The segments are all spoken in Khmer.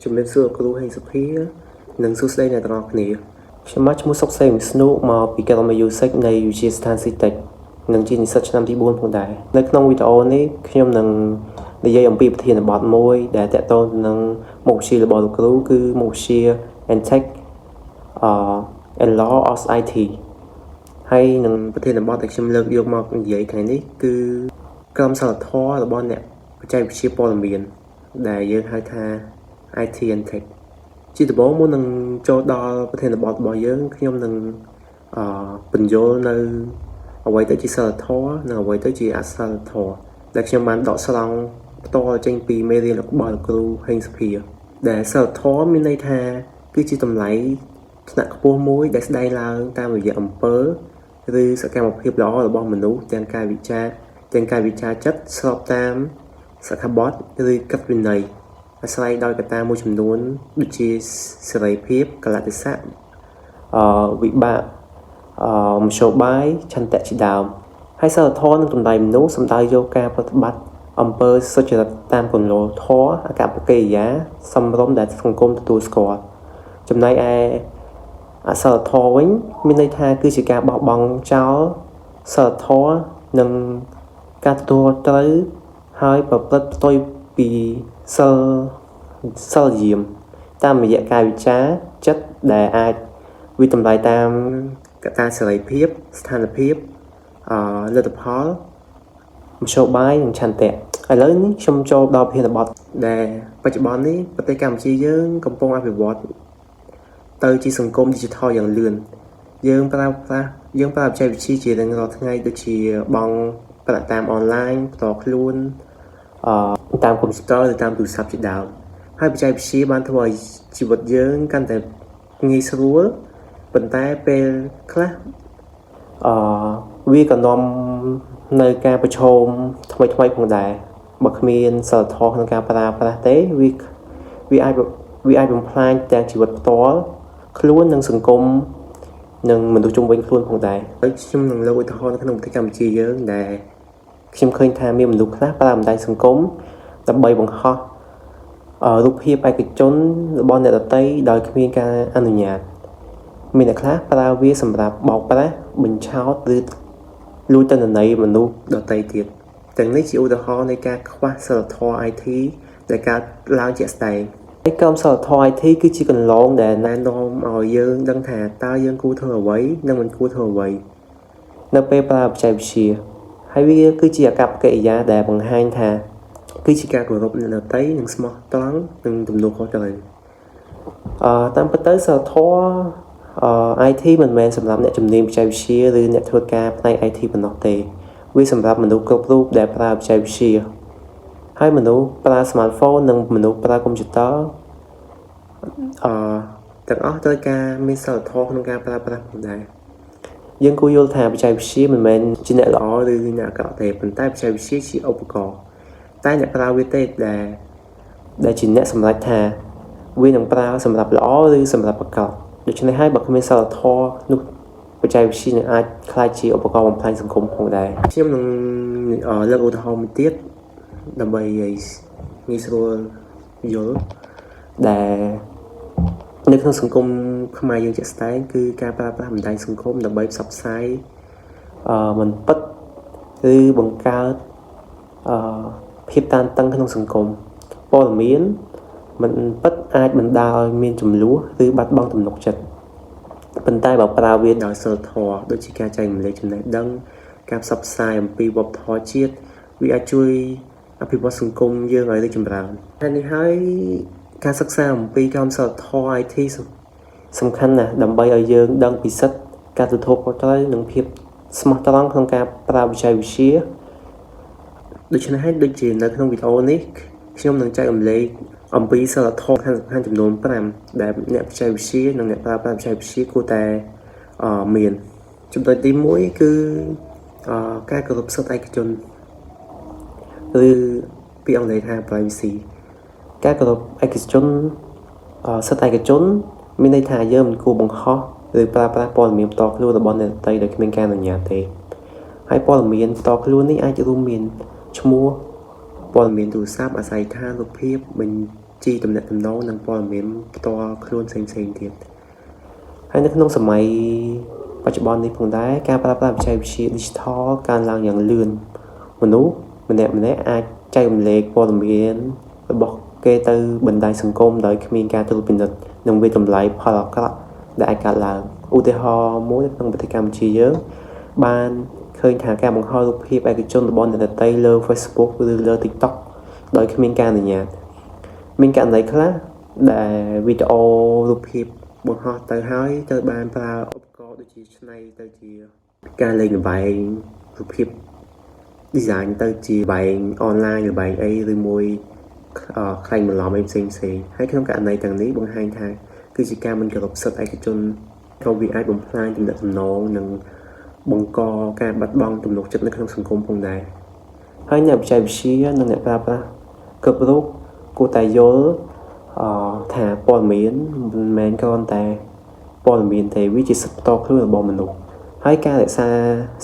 ជំរាបសួរគ្រូហេងសុភានិងសួស្តីអ្នកទាំងអស់គ្នាខ្ញុំមកឈ្មោះសុកសេងវិស្ណុមកពីការិយាល័យ Music នៃវិទ្យាស្ថាន CTEC និងជានិស្សិតឆ្នាំទី4ផងដែរនៅក្នុងវីដេអូនេះខ្ញុំនឹងនិយាយអំពីប្រធានបទមួយដែលតាក់ទងនឹងមុខវិជ្ជារបស់លោកគ្រូគឺមុខវិជ្ជា EdTech and Law of IT ហើយនឹងប្រធានបទដែលខ្ញុំលើកយកមកនិយាយថ្ងៃនេះគឺក្រមសីលធម៌របស់អ្នកបច្ចេកវិទ្យាព័ត៌មានដែលយើងហៅថា IT and Tech ជាដំបូងមុននឹងចូលដល់ប្រធានបទរបស់យើងខ្ញុំនឹងបញ្យល់នៅអ្វីទៅជាសីលធម៌និងអ្វីទៅជាអសីលធម៌ដែលខ្ញុំបានដកស្រង់ផ្ទាល់ចេញពីមេរៀនរបស់លោកគ្រូហេងសុភាដែលសីលធម៌មានន័យថាគឺជាតម្លៃថ្នាក់ខ្ពស់មួយដែលស្ដែងឡើងតាមរយៈអំពើឬសកម្មភាពល្អរបស់មនុស្សទាំងកាយវិការចិត្តស្របតាមសិក្ខាបទឬកិត្តវិន័យអាស្រ័យដោយកត្តាមួយចំនួនដូចជាសេរីភាពកលៈទេសៈវិបាកមធ្យោបាយឆន្ទៈជាដើមហើយសីលធម៌និងតម្លៃមនុស្សសំដៅយកការប្រតិបត្តិអំពើសុចរិតតាមគន្លងធម៌អកប្បកិរិយាសមរម្យដែលសង្គមទទួលស្គាល់ចំណែកឯអសីលធម៌វិញមានន័យថាគឺជាការបោះបង់ចោលសីលធម៌និងការទទួលត្រូវហើយប្រព្រឹត្តផ្ទុយពីសិលយាមតាមរយៈកាយវិការចិត្តដែលអាចវិតម្លៃតាមកត្តាសេរីភាពស្ថានភាពលទ្ធផលមធ្យោបាយនិងឆន្ទៈឥឡូវនេះខ្ញុំចូលដល់ប្រធានបទដែលបច្ចុប្បន្ននេះប្រទេសកម្ពុជាយើងកំពុងអភិវឌ្ឍទៅជាសង្គម Digital យ៉ាងលឿនយើងប្រើបច្ចេកវិទ្យាជារៀងរាល់ថ្ងៃដូចជាបង់ប្រាក់តាមអនឡាញផ្ទាល់ខ្លួនតាមកុំព្យូទ័រឬតាមទូរស័ព្ទជាដើមហើយបច្ចេកវិទ្យាបានធ្វើឲ្យជីវិតយើងកាន់តែងាយស្រួលប៉ុន្តែពេលខ្លះវាក៏នាំនៅការប្រឈមថ្មីផងដែរបើគ្មានសីលធម៌ក្នុងការប្រើប្រាស់ទេវាអាចបំផ្លាញទាំងជីវិតផ្ទាល់ខ្លួននិងសង្គមនិងមនុស្សជុំវិញខ្លួនផងដែរហើយខ្ញុំនឹងលើកឧទាហរណ៍នៅក្នុងប្រទេសកម្ពុជាយើងដែលខ្ញុំឃើញថាមានមនុស្សខ្លះប្រើបណ្ដាញសង្គមដើម្បីបង្ហោះរូបភាពឯកជនរបស់អ្នកដទៃដោយគ្មានការអនុញ្ញាតមានអ្នកខ្លះប្រើវាសម្រាប់បោកប្រាស់បញ្ឆោតឬលួចទិន្នន័យមនុស្សដទៃទៀតទាំងនេះជាឧទាហរណ៍នៃការខ្វះសីលធម៌ IT ដែលកើតឡើងជាក់ស្ដែងហើយក្រមសីលធម៌ IT គឺជាកន្លងដែលណែនាំឲ្យយើងដឹងថាតើយើងគួរធ្វើអ្វីនិងមិនគួរធ្វើអ្វីនៅពេលប្រើបច្ចេកវិទ្យាហើយវាគឺជាអាកប្បកិរិយាដែលបង្ហាញថាគឺជាការគោរពអ្នកដទៃនិងស្មោះត្រង់និងទំនួលខុសត្រូវតាមពិតទៅសីលធម៌IT មិនមែនសម្រាប់អ្នកជំនាញបច្ចេកវិទ្យាឬអ្នកធ្វើការផ្នែក IT ប៉ុណ្ណោះទេវាសម្រាប់មនុស្សគ្រប់រូបដែលប្រើបច្ចេកវិទ្យាហើយមនុស្សប្រើ smartphone និងមនុស្សប្រើកុំព្យូទ័រទាំងអស់ត្រូវការមានសីលធម៌ក្នុងការប្រើប្រាស់ផងដែរយើងគួរយល់ថាបច្ចេកវិទ្យាមិនមែនជាអ្នកល្អឬអ្នកអាក្រក់ទេប៉ុន្តែបច្ចេកវិទ្យាជាឧបករណ៍តែអ្នកប្រើវាទេដែលជាអ្នកសម្រេចថាវានឹងប្រើសម្រាប់ល្អឬសម្រាប់អាក្រក់ដូច្នេះហើយបើគ្មានសីលធម៌នោះបច្ចេកវិទ្យានឹងអាចក្លាយជាឧបករណ៍បំផ្លាញសង្គមផងដែរខ្ញុំនឹងលើកឧទាហរណ៍មួយទៀតដើម្បីឲ្យងាយស្រួលយល់ដែលនៅក្នុងសង្គមខ្មែរយើងជាក់ស្ដែងគឺការប្រើប្រាស់បណ្ដាញសង្គមដើម្បីផ្សព្វផ្សាយមិនពិតឬបង្កើតភាពតានតឹងក្នុងសង្គមព័ត៌មានមិនពិតអាចបណ្ដាលឲ្យមានចំនួនឬបាត់បង់ទំនុកចិត្តប៉ុន្តែបើប្រើវាដោយសីលធម៌ដូចជាការចែករំលែកចំណេះដឹងការផ្សព្វផ្សាយអំពីវប្បធម៌ជាតិវាអាចជួយអភិវឌ្ឍសង្គមយើងឲ្យរីកចម្រើនហើយនេះហើយការសិក្សាអំពីក្រមសីលធម៌ IT សំខាន់ណាស់ដើម្បីឲ្យយើងដឹងពីសិទ្ធិការទទួលខុសត្រូវនិងភាពស្មោះត្រង់ក្នុងការប្រើបច្ចេកវិទ្យាដូច្នេះហើយដូចជានៅក្នុងវីដេអូនេះខ្ញុំនឹងចែករំលែកអំពីសីលធម៌សំខាន់ចំនួន5ដែលអ្នកបច្ចេកវិទ្យានិងអ្នកប្រើប្រាស់បច្ចេកវិទ្យាគួរតែមានចំណុចទី1គឺការគោរពសិទ្ធិឯកជនឬពីអង់គ្លេសថា privacy ការគោរពឯកជនសិទ្ធិឯកជនមានន័យថាយើងមិនគួរបង្ហោះឬប្រើប្រាស់ព័ត៌មានផ្ទាល់ខ្លួនរបស់អ្នកដទៃដោយគ្មានការអនុញ្ញាតទេហើយព័ត៌មានផ្ទាល់ខ្លួននេះអាចរួមមានឈ្មោះព័ត៌មានទូរស័ព្ទអាស័យដ្ឋានរូបភាព ជីតំណែងតំណងនិងព័ត៌មានផ្ទាល់ខ្លួនផ្សេងៗទៀតហើយនៅក្នុងសម័យបច្ចុប្បន្ននេះផងដែរការប្រើប្រាស់បច្ចេកវិទ្យា digital កើនឡើងយ៉ាងលឿនមនុស្សម្នាក់ៗអាចចែករំលែកព័ត៌មានរបស់គេទៅបណ្ដាញសង្គមដោយគ្មានការត្រួតពិនិត្យនិងវាតម្លៃផលអាក្រក់ដែលអាចកើតឡើងឧទាហរណ៍មួយក្នុងប្រទេសកម្ពុជាយើងបានឃើញថាការបង្ហោះរូបភាពឯកជនរបស់អ្នកដទៃលើ Facebook ឬលើ TikTok ដោយគ្មានការអនុញ្ញាតមានករណីខ្លះដែលវីដេអូរូបភាពបង្ហោះទៅហើយត្រូវបានប្រើឧបករណ៍ដូចជាឆ្នៃទៅជាការលេងល្បែងរូបភាព design ទៅជាល្បែង online ល្បែងអីឬមួយខ្លែងបន្លំអីផ្សេងហើយក្នុងករណីទាំងនេះបង្ហាញថាគឺជាការមិនគោរពសិទ្ធិឯកជនក៏វាអាចបំផ្លាញទំនាក់ទំនងនិងបង្កការបាត់បង់ទំនុកចិត្តនៅក្នុងសង្គមផងដែរហើយអ្នកបច្ចេកវិទ្យានិងអ្នកប្រើប្រាស់គ្រប់រូបគួរតែយល់ថាព័ត៌មានមិនមែនគ្រាន់តែព័ត៌មានទេវាជាសិទ្ធិផ្ទាល់ខ្លួនរបស់មនុស្សហើយការរក្សា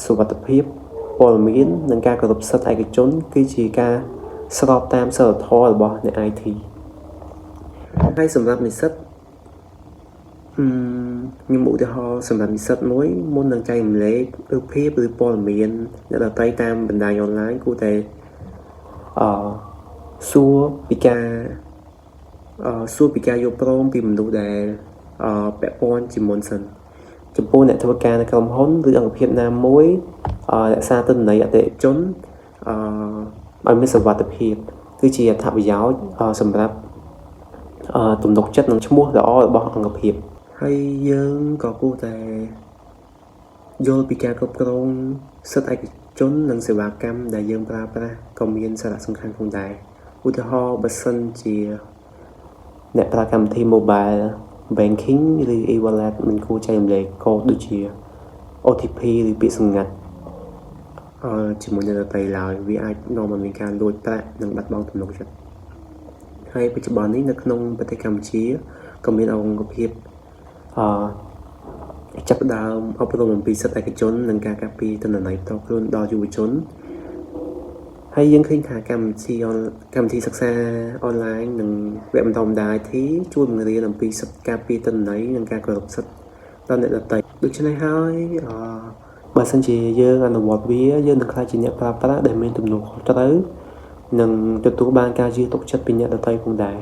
សុវត្ថិភាពព័ត៌មាននិងការគោរពសិទ្ធិឯកជនគឺជាការស្របតាមសីលធម៌របស់អ្នក IT ហើយសម្រាប់និស្សិតខ្ញុំឧទាហរណ៍សម្រាប់និស្សិតមួយមុននឹងចែករំលែករូបភាពឬព័ត៌មានអ្នកដទៃតាមបណ្ដាញអនឡាញគួរតែសួរពីការយល់ព្រមពីមនុស្សដែលពាក់ព័ន្ធជាមុនសិនចំពោះអ្នកធ្វើការនៅក្រុមហ៊ុនឬអង្គភាពណាមួយរក្សាទិន្នន័យអតិថិជនឲ្យមានសុវត្ថិភាពគឺជាអត្ថប្រយោជន៍សម្រាប់ទំនុកចិត្តនិងឈ្មោះល្អរបស់អង្គភាពហើយយើងក៏គួរតែយល់ពីការគ្រប់គ្រងសិទ្ធិឯកជននិងសេវាកម្មដែលយើងប្រើប្រាស់ក៏មានសារៈសំខាន់ផងដែរឧទាហរណ៍បើសិនជាអ្នកប្រើកម្មវិធី mobile banking ឬ e-wallet មិនគួរចែករំលែកកូដដូចជា OTP ឬពាក្យសម្ងាត់ជាមួយអ្នកដទៃឡើយវាអាចនាំឲ្យមានការលួចប្រាក់និងបាត់បង់ទំនុកចិត្តហើយបច្ចុប្បន្ននេះនៅក្នុងប្រទេសកម្ពុជាក៏មានអង្គភាពចាប់ផ្ដើមអប់រំអំពីសិទ្ធិឯកជននិងការការពារទិន្នន័យផ្ទាល់ខ្លួនដល់យុវជនហើយយើងឃើញថាកម្មវិធីសិក្សាអនឡាញនិងវគ្គបន្តបណ្ដា IT ជួយបង្រៀនអំពីសិទ្ធិការពារទិន្នន័យនិងការគោរពសិទ្ធិដល់អ្នកដទៃដូច្នេះហើយបើសិនជាយើងអនុវត្តវាយើងនឹងក្លាយជាអ្នកប្រើប្រាស់ដែលមានទំនួលខុសត្រូវនិងទទួលបានការជឿទុកចិត្តពីអ្នកដទៃផងដែរ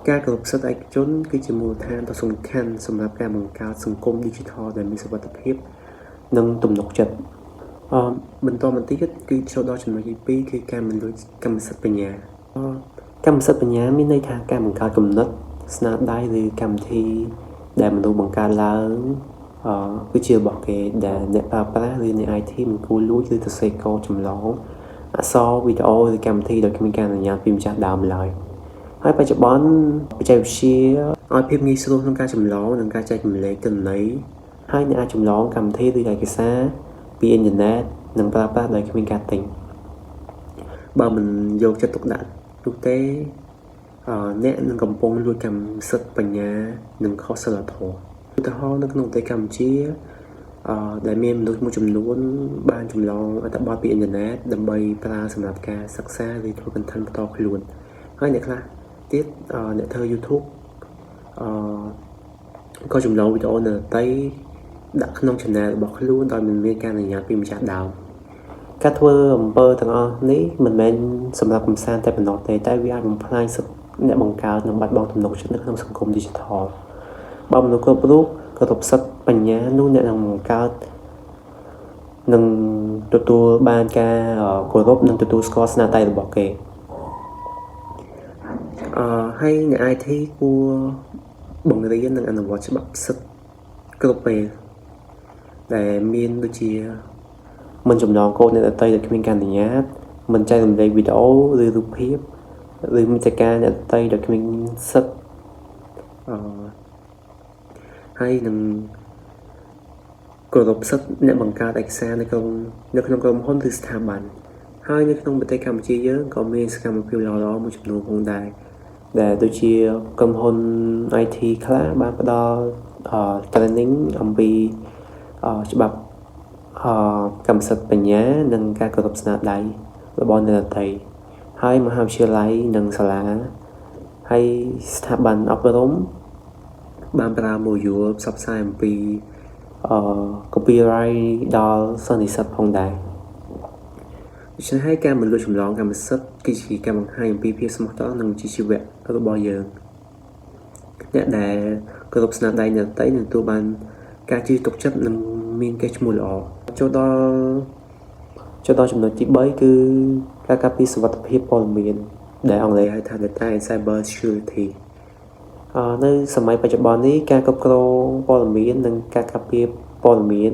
ការគោរពសិទ្ធិឯកជនគឺជាមូលដ្ឋានដ៏សំខាន់សម្រាប់ការបង្កើតសង្គម Digital ដែលមានសុវត្ថិភាពនិងទំនុកចិត្តបន្តមកទៀតគឺចូលដល់ចំណុចទី2គឺការមិនលួចកម្មសិទ្ធិបញ្ញាកម្មសិទ្ធិបញ្ញាមានន័យថាការបង្កើតគំនិតស្នាដៃឬកម្មវិធីដែលមនុស្សបង្កើតឡើងគឺជារបស់គេដែលអ្នកប្រើប្រាស់ឬអ្នក IT មិនគួរលួចឬទៅសេកកូដចម្លងអក្សរវីដេអូឬកម្មវិធីដោយគ្មានការអនុញ្ញាតពីម្ចាស់ដើមឡើយហើយបច្ចុប្បន្នបច្ចេកវិទ្យាឲ្យភាពងាយស្រួលក្នុងការចម្លងនិងការចែករំលែកទិន្នន័យហើយអ្នកអាចចម្លងកម្មវិធីឬឯកសារពីអ៊ីនធឺណិតនិងប្រើប្រាស់ដោយគ្មានការទិញបើមិនយកចិត្តទុកដាក់នោះទេអ្នកនឹងកំពុងលួចកម្មសិទ្ធិបញ្ញានិងខុសសីលធម៌ឧទាហរណ៍នៅក្នុងប្រទេសកម្ពុជាដែលមានមនុស្សមួយចំនួនបានចម្លងអត្ថបទពីអ៊ីនធឺណិតដើម្បីប្រើសម្រាប់ការសិក្សាឬធ្វើ content ផ្ទាល់ខ្លួនហើយអ្នកខ្លះទៀតអ្នកធ្វើ YouTube ក៏ចម្លងវីដេអូនៅដទៃដាក់ក្នុង channel របស់ខ្លួនដោយមិនមានការអនុញ្ញាតពីម្ចាស់ដើមការធ្វើអំពើទាំងអស់នេះមិនមែនសម្រាប់កំសាន្តតែប៉ុណ្ណោះទេតែវាអាចបំផ្លាញសិទ្ធិអ្នកបង្កើតនិងបាត់បង់ទំនុកចិត្តនៅក្នុងសង្គម Digital បើមនុស្សគ្រប់រូបគោរពសិទ្ធិបញ្ញានោះអ្នកនឹងបង្កើតនឹងទទួលបានការគោរពនិងទទួលស្គាល់ស្នាដៃរបស់គេហើយអ្នក IT គួរបង្រៀននិងអនុវត្តច្បាប់សិទ្ធិគ្រប់ពេលដែលមានដូចជាមិនចម្លងកូដអ្នកដទៃដោយគ្មានការអនុញ្ញាតមិនចែករំលែកវីដេអូឬរូបភាពឬមាតិកាអ្នកដទៃដោយគ្មានសិទ្ធិហើយនឹងគោរពសិទ្ធិអ្នកបង្កើតឯកសារនៅក្នុងក្រុមហ៊ុនឬស្ថាប័នហើយនៅក្នុងប្រទេសកម្ពុជាយើងក៏មានសកម្មភាពល្អៗមួយចំនួនផងដែរដែលដូចជាក្រុមហ៊ុន IT ខ្លះបានផ្ដល់training អំពីច្បាប់កម្មសិទ្ធិបញ្ញានិងការគោរពស្នាដៃរបស់អ្នកដទៃហើយមហាវិទ្យាល័យនិងសាលា ហើយស្ថាប័នអប់រំបានប្រើមួយយល់ផ្សព្វផ្សាយអំពីcopyright ដល់សិស្សនិស្សិតផងដែរដូច្នេះហើយការមិនលួចចម្លងកម្មសិទ្ធិគឺជាការបង្ហាញអំពីភាពស្មោះត្រង់និងវិជ្ជាជីវៈរបស់យើងអ្នកដែលគោរពស្នាដៃអ្នកដទៃនឹងទទួលបានការជឿទុកចិត្តនិងមានកេរ្តិ៍ឈ្មោះល្អចូលដល់ចំណុចទី3គឺការការពារសុវត្ថិភាពព័ត៌មានដែលអង់គ្លេសហៅថា Data and Cyber Security នៅសម័យបច្ចុប្បន្ននេះការគ្រប់គ្រងព័ត៌មាននិងការការពារព័ត៌មាន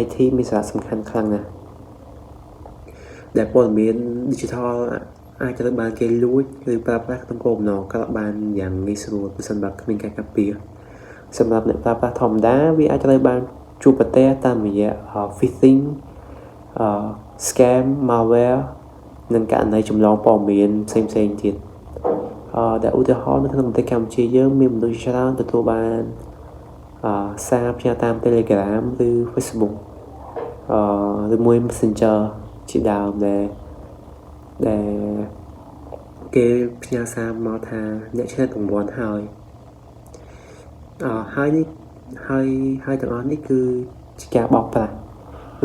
IT មានសារៈសំខាន់ខ្លាំងណាស់ដែលព័ត៌មាន digital អាចត្រូវបានគេលួចឬប្រើប្រាស់ក្នុងគោលបំណងកើតបានយ៉ាងងាយស្រួលប្រសិនបើគ្មានការការពារសម្រាប់អ្នកប្រើប្រាស់ធម្មតាវាអាចត្រូវបានជួបប្រទះតាមរយៈ phishing scam malware និងករណីចម្លងព័ត៌មានផ្សេងៗទៀតដែលឧទាហរណ៍នៅក្នុងប្រទេសកម្ពុជាយើងមានមនុស្សច្រើនទទួលបានសារផ្ញើតាម Telegram ឬ Facebook ឬមួយ Messenger ជាដើមដែលគេផ្ញើសារមកថាអ្នកឆ្នះរង្វាន់ហើយហើយទាំងអស់នេះគឺជាការបោកប្រាស់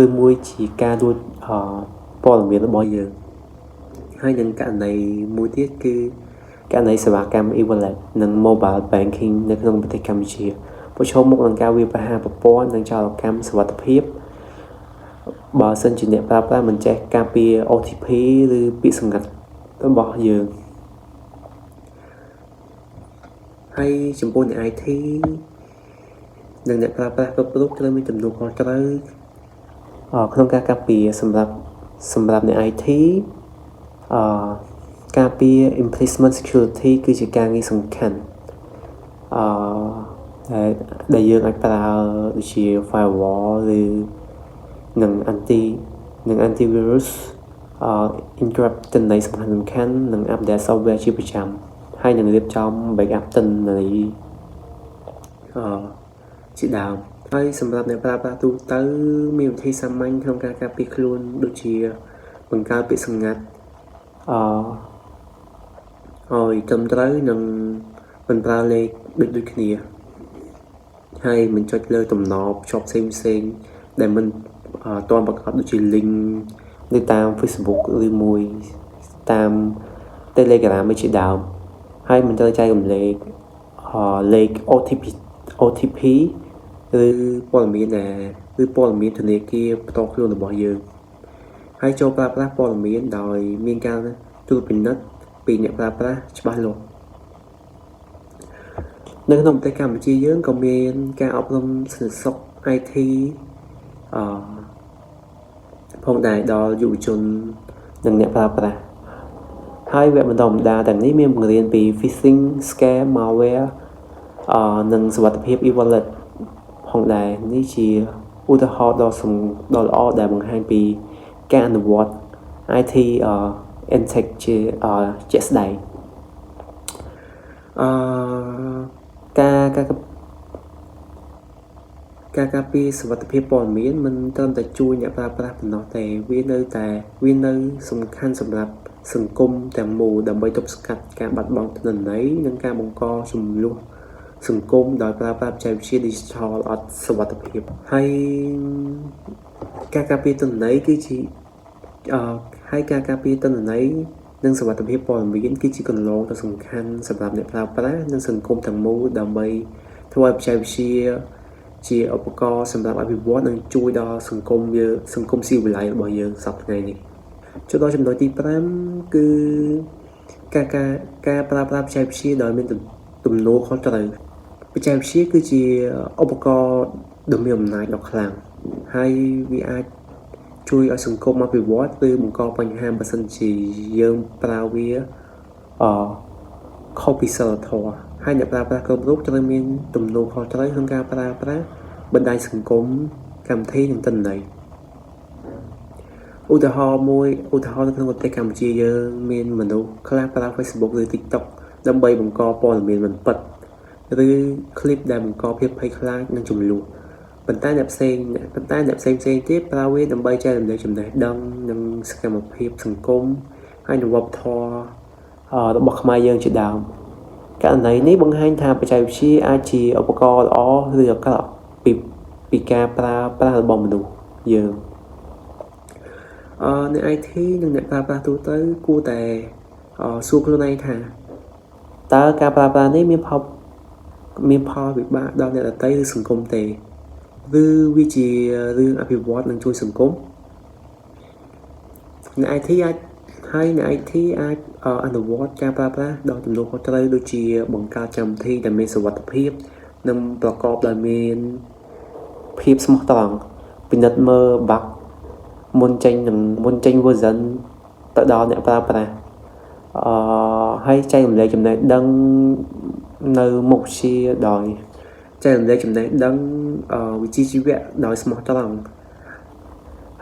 ឬមួយជាការលួចព័ត៌មានរបស់យើងហើយនឹងករណីមួយទៀតគឺករណីសេវាកម្ម e-wallet និង mobile banking នៅក្នុងប្រទេសកម្ពុជាប្រឈមមុខនឹងការវាយប្រហារប្រព័ន្ធនិងចោរកម្មសុវត្ថិភាពបើសិនជាអ្នកប្រើប្រាស់មិនចេះការពារ OTP ឬពាក្យសម្ងាត់របស់យើងហើយចំពោះអ្នក IT និងអ្នកប្រើប្រាស់គ្រប់រូបត្រូវមានទំនួលខុសត្រូវក្នុងការការពារសម្រាប់អ្នក IT ការពារ implicit security គឺជាការងារសំខាន់ដែលយើងអាចប្រើដូចជា firewall ឬនិង antivirus encrypt ទិន្នន័យសំខាន់និង update software ជាប្រចាំហើយនឹងរៀបចំ backup ទិន្នន័យជាដើមហើយសម្រាប់អ្នកប្រើប្រាស់ទូទៅមានវិធីសាមញ្ញក្នុងការការពារខ្លួនដូចជាបង្កើតពាក្យសម្ងាត់ឲ្យត្រឹមត្រូវនិងមិនប្រើលេខដូចគ្នាហើយមិនចុចលើតំណភ្ជាប់ផ្សេងដែលមិនទាន់ប្រកបដូចជា link នៅតាម Facebook ឬមួយតាម Telegram ជាដើមហើយមិនត្រូវចែករំលែកលេខ OTP ឬព័ត៌មានធនាគារផ្ទាល់ខ្លួនរបស់យើងហើយចូលប្រើប្រាស់ព័ត៌មានដោយមានការត្រួតពិនិត្យពីអ្នកប្រើប្រាស់ច្បាស់លាស់នៅក្នុងប្រទេសកម្ពុជាយើងក៏មានការអប់រំសន្តិសុខ IT ផងដែរដល់យុវជននិងអ្នកប្រើប្រាស់ហើយវគ្គបណ្ដុះបណ្ដាលទាំងនេះមានបង្រៀនពី phishing scam malware និងសុវត្ថិភាព e-wallet ផងដែរនេះជាឧទាហរណ៍ដ៏ល្អដែលបង្ហាញពីការអនុវត្ត IT EdTech ជាក់ស្ដែងការការពារសុវត្ថិភាពព័ត៌មានមិនត្រឹមតែជួយអ្នកប្រើប្រាស់ប៉ុណ្ណោះទេវានៅសំខាន់សម្រាប់សង្គមទាំងមូលដើម្បីទប់ស្កាត់ការបាត់បង់ទិន្នន័យនិងការបង្កជម្លោះសង្គមដោយប្រើប្រាស់បច្ចេកវិទ្យា digital អត់សុវត្ថិភាពហើយការការពារទិន្នន័យការការពារទិន្នន័យនិងសុវត្ថិភាពព័ត៌មានគឺជាគន្លងដ៏សំខាន់សម្រាប់អ្នកប្រើប្រាស់និងសង្គមទាំងមូលដើម្បីធ្វើឲ្យបច្ចេកវិទ្យាជាឧបករណ៍សម្រាប់អភិវឌ្ឍនិងជួយដល់សង្គមស៊ីវិល័យរបស់យើងសប្តាហ៍នេះចូលដល់ចំណុចទី5គឺការប្រើប្រាស់បច្ចេកវិទ្យាដោយមានទំនួលខុសត្រូវបច្ចេកវិទ្យាគឺជាឧបករណ៍ដ៏មានអំណាចដ៏ខ្លាំងហើយវាអាចជួយឲ្យសង្គមអភិវឌ្ឍឬបង្កបញ្ហាបើសិនជាយើងប្រើវាខុសពីសីលធម៌ហើយអ្នកប្រើប្រាស់គ្រប់រូបត្រូវមានទំនួលខុសត្រូវក្នុងការប្រើប្រាស់បណ្ដាញសង្គមកម្មវិធីនិងទិន្នន័យឧទាហរណ៍នៅក្នុងប្រទេសកម្ពុជាយើងមានមនុស្សខ្លះប្រើ Facebook ឬ TikTok ដើម្បីបង្កព័ត៌មានមិនពិតឬ clip ដែលបង្កភាពភ័យខ្លាចនិងជម្លោះប៉ុន្តែអ្នកផ្សេងទៀតប្រើវាដើម្បីចែករំលែកចំណេះដឹងនិងសកម្មភាពសង្គមហើយនិងវប្បធម៌របស់ខ្មែរយើងជាដើម ករណីនេះបង្ហាញថាបច្ចេកវិទ្យាអាចជាឧបករណ៍ល្អឬអាក្រក់ពីការប្រើប្រាស់របស់មនុស្សយើងអ្នក IT និងអ្នកប្រើប្រាស់ទូទៅគួរតែសួរខ្លួនឯងថាតើការប្រើប្រាស់នេះមានផលវិបាកដល់អ្នកដទៃឬសង្គមទេឬវាជារឿងអភិវឌ្ឍនិងជួយសង្គមអ្នក IT អាចអនុវត្តការប្រើប្រាស់ដោយទំនួលខុសត្រូវដូចជាបង្កើតកម្មវិធីដែលមានសុវត្ថិភាពនិងប្រកបដោយមានភាពស្មោះត្រង់ពិនិត្យមើល bug មុនចេញ version ទៅដល់អ្នកប្រើប្រាស់ហើយចែករំលែកចំណេះដឹងនៅមុខវិជ្ជាដោយចែករំលែកចំណេះដឹងវិជ្ជាជីវៈដោយស្មោះត្រង់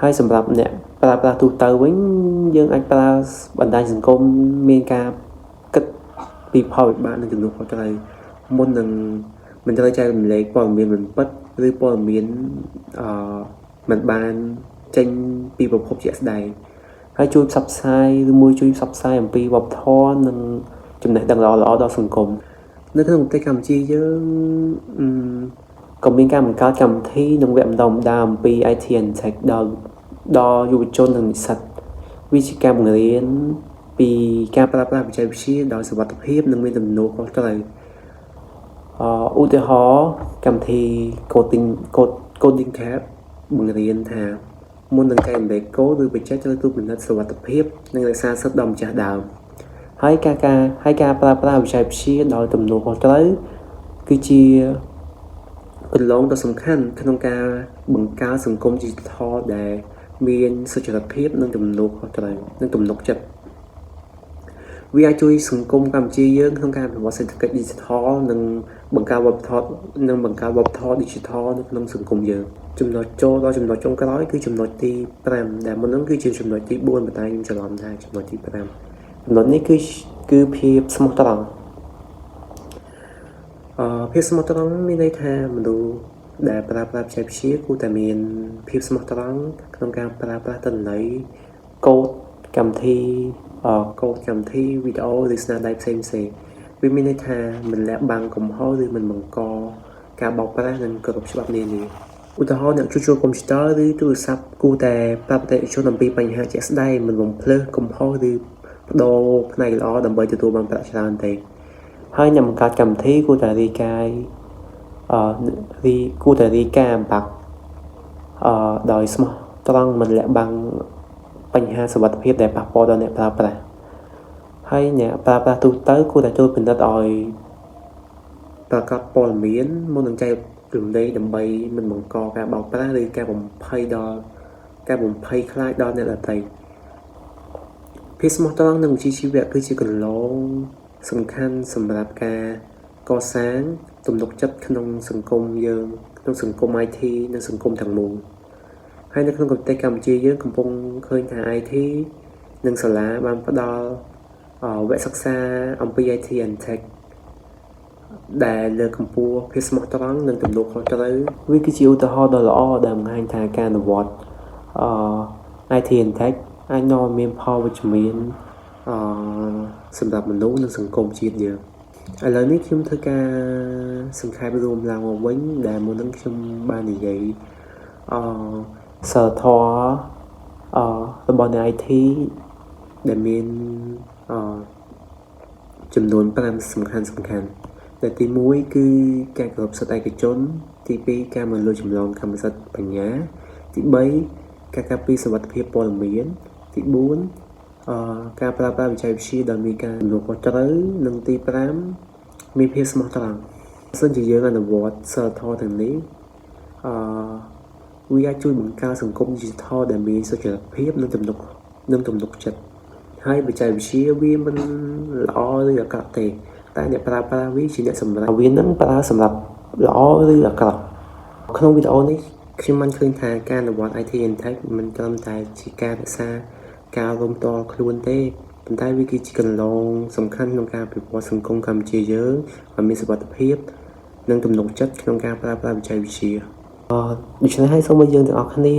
ហើយសម្រាប់អ្នកប្រើប្រាស់ទូទៅវិញយើងអាចប្រើបណ្ដាញសង្គមមានការគិតពីផលវិបាកនិងចំនួនខុសត្រូវមុននឹងមិនត្រូវចែករំលែកព័ត៌មានមិនពិតឬព័ត៌មានមិនបានចេញពីប្រភពជាក់ស្ដែងហើយជួយផ្សព្វផ្សាយអំពីវប្បធម៌និងចំណេះដឹងល្អៗដល់សង្គមនៅក្នុងប្រទេសកម្ពុជាយើងក៏មានការបង្កើតកម្មវិធីនិងវគ្គបណ្តុះបណ្តាលអំពី IT and Tech ដល់យុវជននិងនិស្សិតវាជាការបង្រៀនពីការប្រើប្រាស់បច្ចេកវិទ្យាដោយសុវត្ថិភាពនិងមានទំនួលខុសត្រូវឧទាហរណ៍កម្មវិធី coding tab បង្រៀនថាមុននឹងចែករំលែកកូដឬបច្ចេកត្រូវត្រួតពិនិត្យសុវត្ថិភាពនិងរក្សាសិទ្ធិដល់ម្ចាស់ដើមហើយការប្រើប្រាស់បច្ចេកវិទ្យាដោយទំនួលខុសត្រូវគឺជាគន្លងដ៏សំខាន់ក្នុងការបង្កើតសង្គម Digital ដែលមានសុចរិតភាពនិងទំនួលខុសត្រូវនិងទំនុកចិត្តវាអាចជួយសង្គមកម្ពុជាយើងក្នុងការអភិវឌ្ឍសេដ្ឋកិច្ច Digital និងបង្កើតវប្បធម៌ Digital នៅក្នុងសង្គមយើងចំណុចចូលដល់ចំណុចចុងក្រោយគឺចំណុចទី5ដែលមុននោះគឺជាចំណុចទី4ប៉ុន្តែខ្ញុំច្រឡំថាចំណុចទី5ចំណុចនេះគឺភាពស្មោះត្រង់ភាពស្មោះត្រង់មានន័យថាមនុស្សដែលប្រើប្រាស់បច្ចេកវិទ្យាគួរតែមានភាពស្មោះត្រង់ក្នុងការប្រើប្រាស់ទិន្នន័យកូដកម្មវិធីវីដេអូឬស្នាដៃផ្សេងវាមានន័យថាមិនលាក់បាំងកំហុសឬមិនបង្កការបោកប្រាស់និងគោរពច្បាប់នានាឧទាហរណ៍អ្នកជួសជុលកុំព្យូទ័រឬទូរស័ព្ទគួរតែប្រាប់អតិថិជនអំពីបញ្ហាជាក់ស្ដែងមិនបំភ្លើសកំហុសឬបដូរផ្នែកល្អដើម្បីទទួលបានប្រាក់ច្រើនទេហើយអ្នកបង្កើតកម្មវិធីគួរតែរាយការណ៍បាក់ដោយស្មោះត្រង់មិនលាក់បាំងបញ្ហាសុវត្ថិភាពដែលប៉ះពាល់ដល់អ្នកប្រើប្រាស់ហើយអ្នកប្រើប្រាស់ទូទៅគួរតែចូលពិនិត្យឲ្យប្រកបព័ត៌មានមុននឹងចែករំលែកដើម្បីមិនបង្កការបោកប្រាស់ឬការបំភ័យខ្លាចដល់អ្នកដទៃភាពស្មោះត្រង់និងវិជ្ជាជីវៈគឺជាគន្លងសំខាន់សម្រាប់ការកសាងទំនុកចិត្តក្នុងសង្គមយើងក្នុងសង្គម IT និងសង្គមទាំងមូលហើយនៅក្នុងប្រទេសកម្ពុជាយើងកំពុងឃើញថា IT និងសាលាបានផ្ដល់វគ្គសិក្សាអំពី IT and Tech ដែលលើកកម្ពស់ភាពស្មោះត្រង់និងទំនួលខុសត្រូវវាគឺជាឧទាហរណ៍ដ៏ល្អដែលបង្ហាញថាការអនុវត្តIT and Tech អាចនាំឲ្យមានផលវិជ្ជមានសម្រាប់មនុស្សនិងសង្គមជាតិយើងឥឡូវនេះខ្ញុំធ្វើការសង្ខេបរួមឡើងមកវិញដែលមុននឹងខ្ញុំបាននិយាយសីលធម៌របស់អ្នក IT ដែលមានចំនួន5សំខាន់ដែលទី1គឺការគោរពសិទ្ធិឯកជនទី2ការមិនលួចចម្លងកម្មសិទ្ធិបញ្ញាទី3ការការពារសុវត្ថិភាពព័ត៌មានទី4ការប្រើប្រាស់បច្ចេកវិទ្យាដែលមានការទំនួលខុសត្រូវនិងទី5មានភាពស្មោះត្រង់បើសិនជាយើងអនុវត្តសីលធម៌ទាំងនេះវាអាចជួយបង្កើតសង្គម Digital ដែលមានសុចរិតភាពនិងទំនុកចិត្តហើយបច្ចេកវិទ្យាវាមិនល្អឬអាក្រក់ទេតែអ្នកប្រើប្រាស់វាជាអ្នកសម្រាប់វានឹងប្រើសម្រាប់ល្អឬអាក្រក់ក្នុងវីដេអូនេះខ្ញុំបានឃើញថាការអនុវត្ត IT and Tech មិនត្រឹមតែជាការរក្សាការរំតល់ខ្លួនទេប៉ុន្តែវាគឺជាគន្លងសំខាន់ក្នុងការអភិវឌ្ឍសង្គមកម្ពុជាយើងឲ្យមានសុវត្ថិភាពនិងទំនុកចិត្តក្នុងការប្រើប្រាស់បច្ចេកវិទ្យាដូច្នេះហើយសូមឲ្យយើងទាំងអស់គ្នា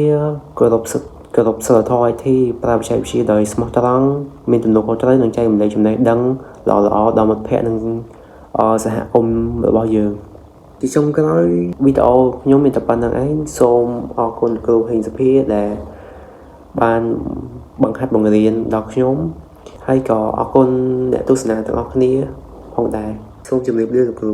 គោរពសីលធម៌ IT ប្រើបច្ចេកវិទ្យាដោយស្មោះត្រង់មានទំនួលខុសត្រូវនិងចែករំលែកចំណេះដឹងល្អៗដល់មិត្តភ័ក្តិនិង សហគមន៍របស់យើងទីចុងក្រោយវីដេអូខ្ញុំមានតែប៉ុណ្្នឹងឯងសូមអរគុណគ្រូហេងសុភាដែលបានបង្ហាត់បង្រៀនដល់ខ្ញុំហើយក៏អរគុណអ្នកទស្សនាទាំងអស់គ្នាផងដែរសូមជម្រាបលាលោកគ្រូ